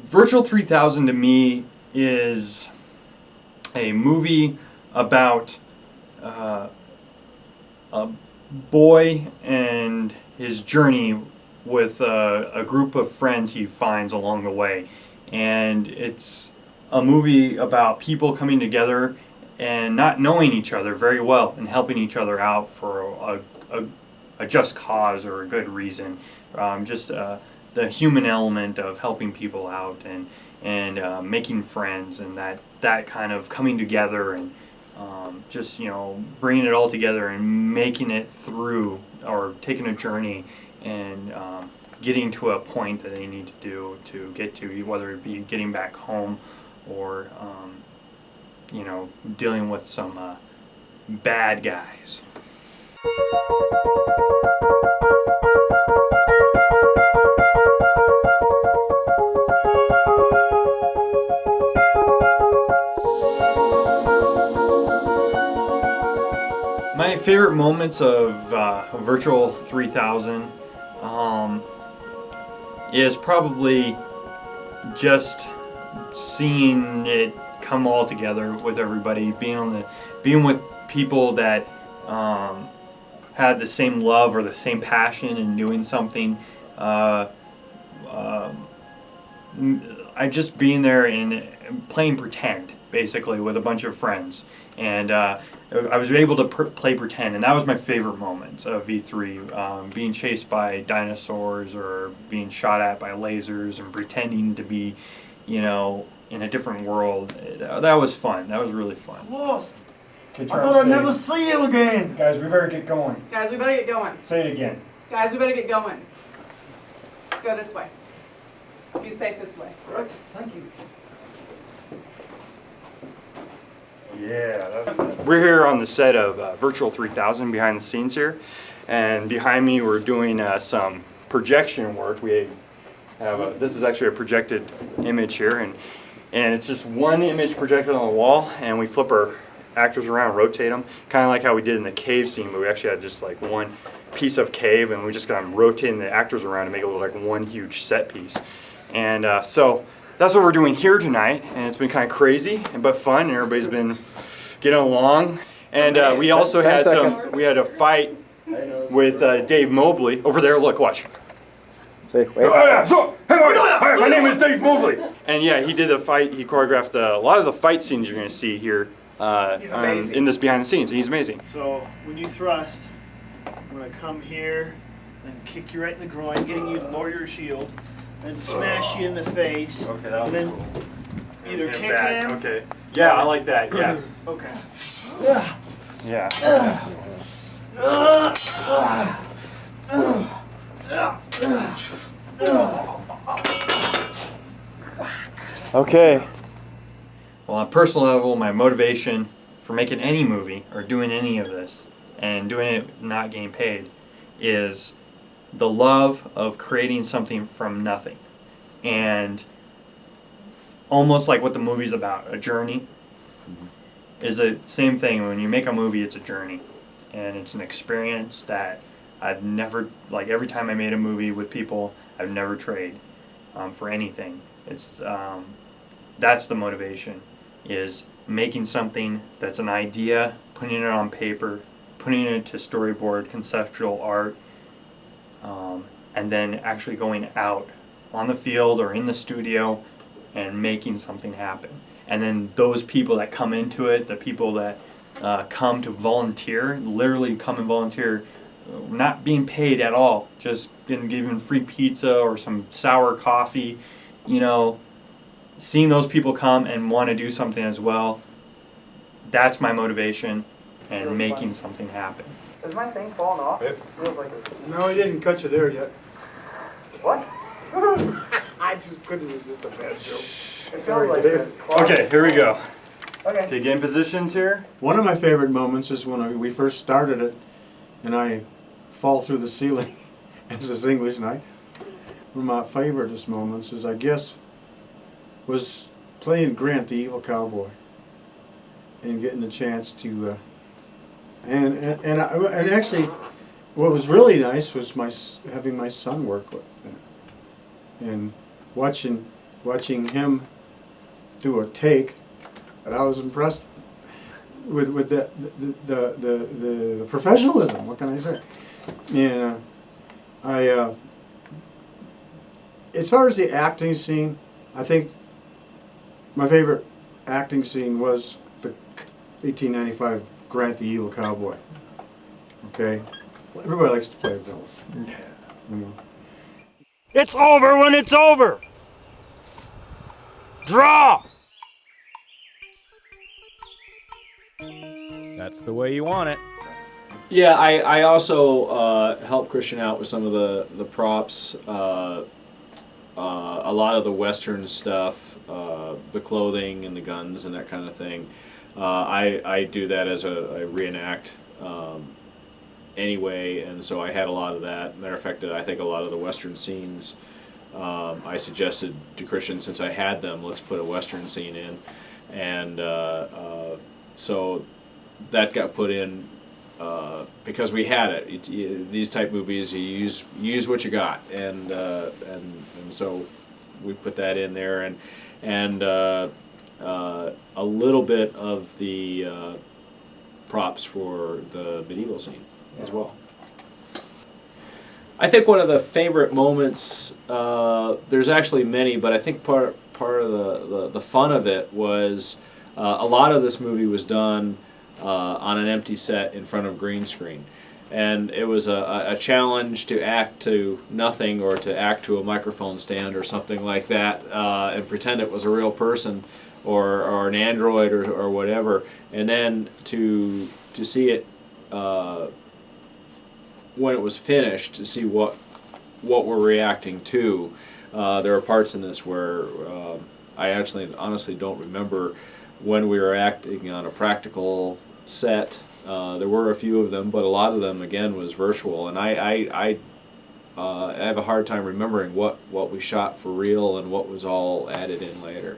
Virtual 3000 to me is a movie about a boy and his journey with a group of friends he finds along the way. And it's a movie about people coming together and not knowing each other very well and helping each other out for a just cause or a good reason. Just the human element of helping people out and making friends, and that kind of coming together and just, you know, bringing it all together and making it through, or taking a journey and getting to a point that they need to do to get to, whether it be getting back home or you know, dealing with some bad guys. My favorite moments of Virtual 3000 is probably just seeing it come all together with everybody, being with people that had the same love or the same passion in doing something. I just being there and playing pretend, basically, with a bunch of friends, and I was able to play pretend, and that was my favorite moments of V3. Being chased by dinosaurs or being shot at by lasers and pretending to be, you know, in a different world. That was fun. That was really fun. Lost. I thought I'd never see you again. Guys, we better get going. Guys, we better get going. Say it again. Guys, we better get going. Let's go this way. Be safe this way. Right, thank you. Yeah. We're here on the set of Virtual 3000, behind the scenes here, and behind me we're doing some projection work. We have this is actually a projected image here, and it's just one image projected on the wall, and we flip our actors around, rotate them, kind of like how we did in the cave scene, but we actually had just like one piece of cave, and we just kind of rotating the actors around to make it look like one huge set piece. And so that's what we're doing here tonight, and it's been kind of crazy but fun, and everybody's been getting along. And we also had we had a fight with Dave Mobley over there. Look, watch. Say, wait. Oh, yeah, so, hello, hi, my name is Dave Mobley. And yeah, he did the fight. He choreographed a lot of the fight scenes you're going to see here in this behind the scenes. And he's amazing. So when you thrust, I'm going to come here and kick you right in the groin, getting you to lower your shield, and smash you in the face. Okay, that was and then cool. either kick him. Okay. Yeah, I like that. Yeah. Okay. Yeah. Okay. Well, on a personal level, my motivation for making any movie or doing any of this and doing it not getting paid is the love of creating something from nothing. And almost like what the movie's about, a journey, is the same thing. When you make a movie, it's a journey. And it's an experience that I've never, like every time I made a movie with people, I've never traded for anything. It's that's the motivation, is making something that's an idea, putting it on paper, putting it to storyboard, conceptual art, and then actually going out on the field or in the studio and making something happen. And then those people that come into it, the people that come to volunteer, literally come and volunteer, not being paid at all, just being given free pizza or some sour coffee, you know, seeing those people come and want to do something as well, that's my motivation and making something happen. Is my thing falling off? Yep. Feels like it. No, he didn't cut you there yet. What? I just couldn't resist a bad joke. It Sorry, feels like Dave. it. Okay, here we go. Okay. Okay, get in positions here. One of my favorite moments is when we first started it, and I fall through the ceiling as this English night. One of my favoriteest moments is, I guess, was playing Grant, the evil cowboy, and getting the chance to, and actually, what was really nice was having my son work with it, and watching watching him do a take, and I was impressed with the professionalism. What can I say? And as far as the acting scene, I think my favorite acting scene was the 1895 Grant the Evil Cowboy. Okay, everybody likes to play a villain. Yeah. You know. It's over when it's over. Draw. That's the way you want it. Yeah, I also helped Christian out with some of the props, a lot of the Western stuff, the clothing and the guns and that kind of thing. I do that as I reenact anyway, and so I had a lot of that. Matter of fact, I think a lot of the Western scenes, I suggested to Christian, since I had them, let's put a Western scene in, and so that got put in. Because we had it. These type movies, you use what you got, and so we put that in there, and a little bit of the props for the medieval scene as well. I think one of the favorite moments. There's actually many, but I think part of the fun of it was a lot of this movie was done on an empty set in front of green screen, and it was a challenge to act to nothing or to act to a microphone stand or something like that, and pretend it was a real person or an android or whatever, and then to see it when it was finished, to see what we're reacting to. There are parts in this where I actually honestly don't remember when we were acting on a practical set. There were a few of them, but a lot of them again was virtual, and I have a hard time remembering what we shot for real and what was all added in later.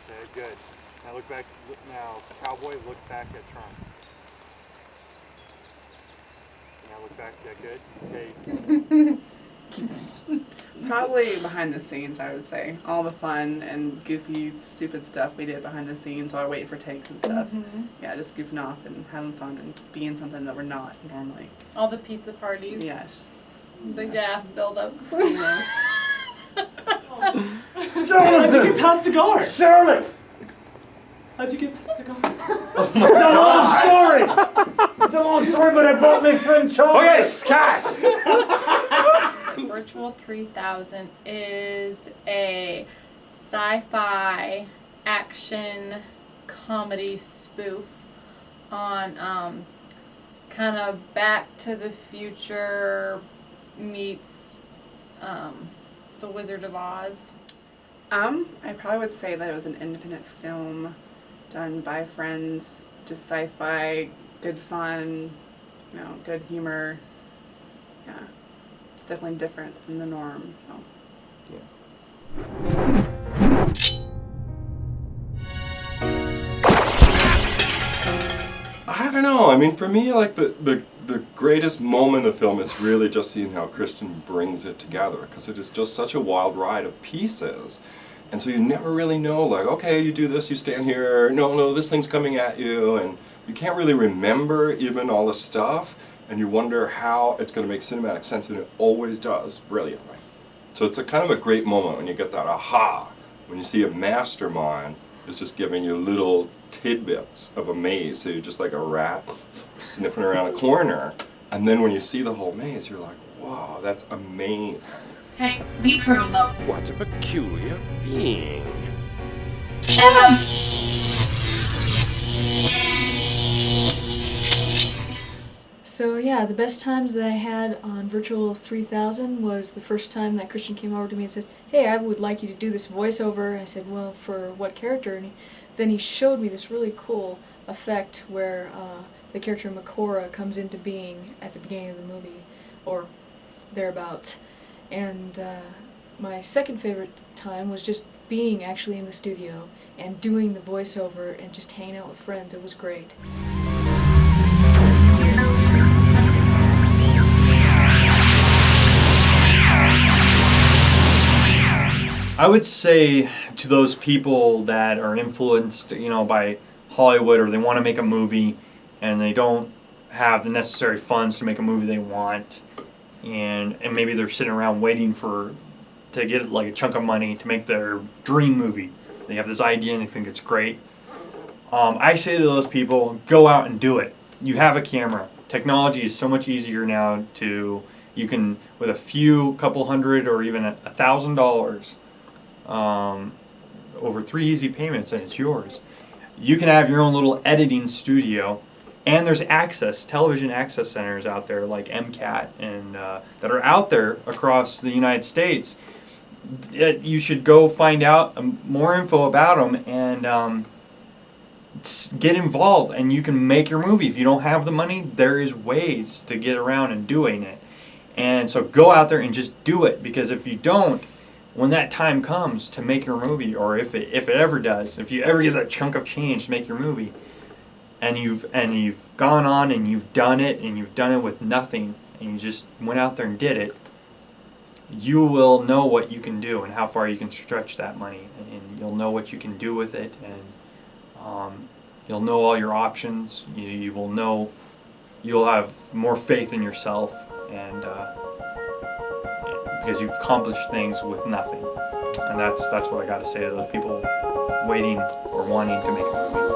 Okay, good. Now look back. Now, cowboy, look back at Trump. Now look back. Yeah, good. Okay. Probably behind the scenes, I would say. All the fun and goofy, stupid stuff we did behind the scenes while waiting for takes and stuff. Mm-hmm. Yeah, just goofing off and having fun and being something that we're not normally. All the pizza parties. Yes. The gas buildups. How'd you get past the guards? Charlotte! How'd you get past the guards? It's a long story! It's a long story, but I brought my friend Charlie. Okay, Scott! Virtual 3000 is a sci-fi action comedy spoof on kind of Back to the Future meets The Wizard of Oz. I probably would say that it was an independent film done by friends, just sci-fi, good fun, good humor. Yeah. It's definitely different than the norm, so. I don't know. I mean, for me, like the greatest moment of film is really just seeing how Christian brings it together, because it is just such a wild ride of pieces. And so you never really know, like, okay, you do this, you stand here, no, this thing's coming at you, and you can't really remember even all the stuff, and you wonder how it's going to make cinematic sense, and it always does brilliantly. So it's a kind of a great moment when you get that aha, when you see a mastermind is just giving you little tidbits of a maze, so you're just like a rat sniffing around a corner, and then when you see the whole maze, you're like, wow, that's amazing. Hey, leave her alone. What a peculiar being. So yeah, the best times that I had on Virtual 3000 was the first time that Christian came over to me and said, hey, I would like you to do this voiceover. I said, well, for what character? And then he showed me this really cool effect where the character MICORAH comes into being at the beginning of the movie, or thereabouts. And my second favorite time was just being actually in the studio and doing the voiceover and just hanging out with friends. It was great. I would say to those people that are influenced, by Hollywood, or they want to make a movie and they don't have the necessary funds to make a movie they want, and maybe they're sitting around waiting to get like a chunk of money to make their dream movie. They have this idea and they think it's great. I say to those people, go out and do it. You have a camera. Technology is so much easier now you can, with a couple hundred or even $1,000, over 3 easy payments, and it's yours. You can have your own little editing studio, and there's television access centers out there like MCAT and that are out there across the United States. You should go find out more info about them and get involved, and you can make your movie. If you don't have the money, there is ways to get around and doing it. And so go out there and just do it, because if you don't, when that time comes to make your movie, or if it ever does, if you ever get that chunk of change to make your movie, and you've gone on and you've done it with nothing, and you just went out there and did it, you will know what you can do and how far you can stretch that money, and you'll know what you can do with it, and you'll know all your options. You'll have more faith in yourself, and because you've accomplished things with nothing. And that's what I got to say to those people waiting or wanting to make a movie.